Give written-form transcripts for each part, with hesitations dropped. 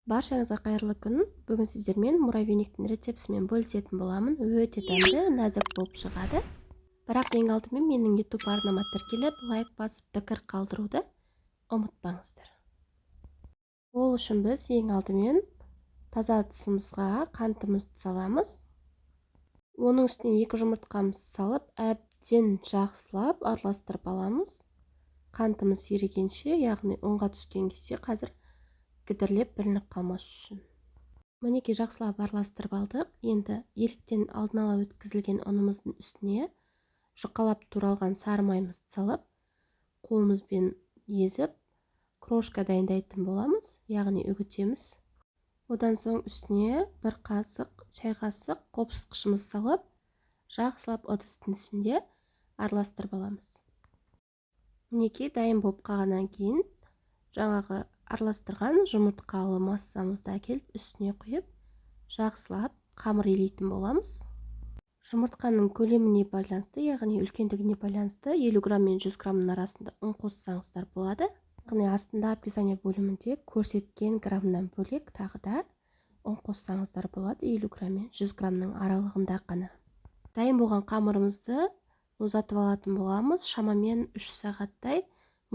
Баршаңызға қайырлы күн. Бүгін сіздермен муравейниктің рецептісімен бөлісетін боламын. Өте дәмді, нәзік болып шығады. Бірақ ең алдымен менің YouTube арнама тіркеліп, лайк басып, пікір қалдыруды ұмытпаңыздар. Ол үшін біз ең алдымен таза ыдысымызға қантымызды саламыз. Оның үстіне 2 жұмыртқамызды салып, әбден жақсылап араластырып аламыз. Қантымыз ерігенше, яғни ұнға түскен кезде қазір кідірлеп білініп қалмас үшін. Мінекей жақсылап араластырып алдық. Енді еліктен алдын ала өткізілген ұнымыздың үстіне жұқалап туралған сары майымызды салып, қолымызбен езіп, крошка дайындайтын боламыз, яғни үгітеміз. Одан соң үстіне 1 қасық, шай қасық қопсытқышымыз салып, жақсылап ыдыстың ішінде араластырып аламыз. Мінекей дайын болып қалғаннан кейін жаңағы араластырған жұмыртқалы массамызды әкеліп үстіне құйып, жақсылап қамыр илейтін боламыз. Жұмыртқаның көлеміне байланысты, яғни үлкендігіне байланысты 50 грамм мен 100 граммның арасында ұн қоссаңыздар болады. Яғни астында описание бөлімінде көрсеткен граммнан бөлек тағы да ұн қоссаңыздар болады, 50 грамм мен 100 граммның аралығында ғана. Дайын болған қамырымызды мұздатып алатын боламыз. Шамамен 3 сағаттай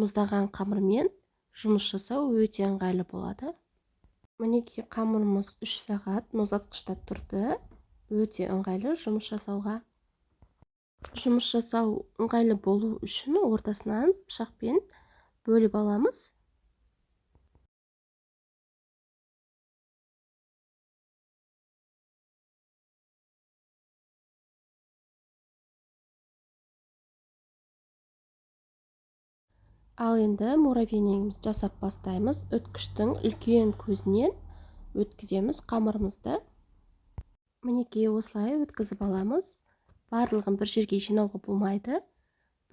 мұздаған қамырмен жұмыс жасау өте ыңғайлы болады. Мінекей қамырымыз 3 сағат мұздатқышта тұрды. Өте ыңғайлы жұмыс жасауға. Жұмыс жасау ыңғайлы болу үшін ортасынан пышақпен бөліп аламыз. Ал енді муравейнигімізді жасап бастаймыз. Өткіштің үлкен көзінен өткіземіз қамырымызды. Мінекей осылай өткізіп аламыз. Барлығын бір жерге жинауға болмайды.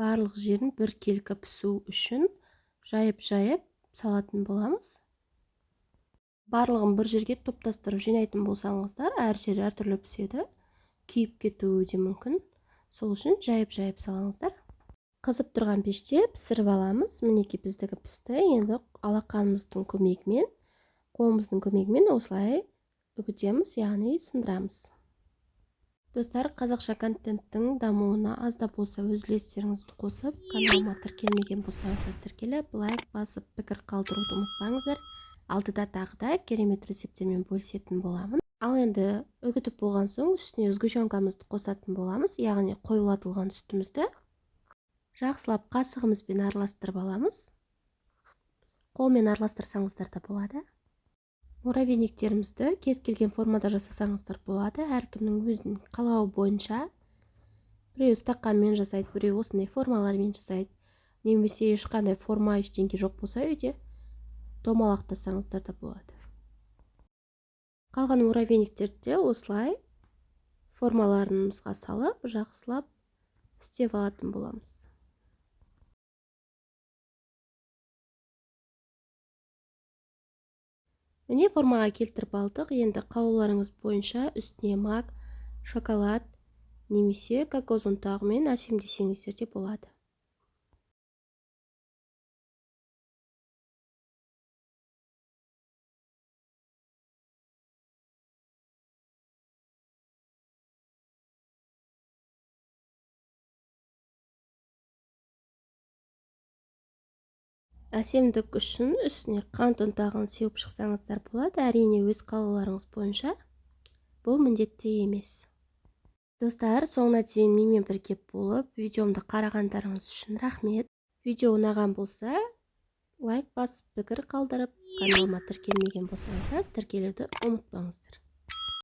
Барлық жерін бір келкі пісу үшін жайып-жайып салатын боламыз. Барлығын бір жерге топтастырып жинайтын болсаңыздар, әр жері әртүрлі піседі. Күйіп кетуі де мүмкін. Сол үшін жайып-жайып салыңыздар. Қызып тұрған пеште пісіріп аламыз. Мінекей біздігі пісті. Енді алақанымыздың көмегімен, қолымыздың көмегімен осылай үгітеміз, яғни сындырамыз. Достар, қазақша контенттің дамуына аз да болса өз үлестеріңізді қосып, каналыма тіркелмеген болсаңыздар тіркеліп, лайк басып, пікір қалдыруды ұмытпаңыздар. Алдыда тағы да керемет рецептермен бөлісетін боламын. Ал енді үгітіп болған соң үстіне сгущенкамызды қосатын боламыз, яғни қоюлатылған сүтімізді. Жақсылап қасығымызбен араластырып аламыз. Қолмен араластырсаңыздар да болады. Муравейниктерімізді кез келген формада жасасаңыздар болады. Әркімнің өзінің қалауы бойынша. Біреу стақанмен жасайды, біреу осындай формалармен жасайды. Немесе ешқандай форма ештеңе жоқ болса үйде, домалақтасаңыздар да болады. Қалған муравейниктерді осылай формаларымызға салып, жақсылап істеп алатын боламыз. Міне формаға келтіріп алдық. Енді қалауларыңыз бойынша үстіне мак, шоколад немесе кокос ұнтағымен әсемдесеңіздер де болады. Әсемдік үшін үстіне қант ұнтағын сеуіп шықсаңыздар болады. Әрине өз қалауларыңыз бойынша. Бұл міндетті емес. Достар, соңына дейін менімен бірге болып, видеомды қарағандарыңыз үшін рахмет. Видео ұнаған болса, лайк басып, пікір қалдырып, каналыма тіркелмеген болсаңыздар, тіркелуді ұмытпаңыздар.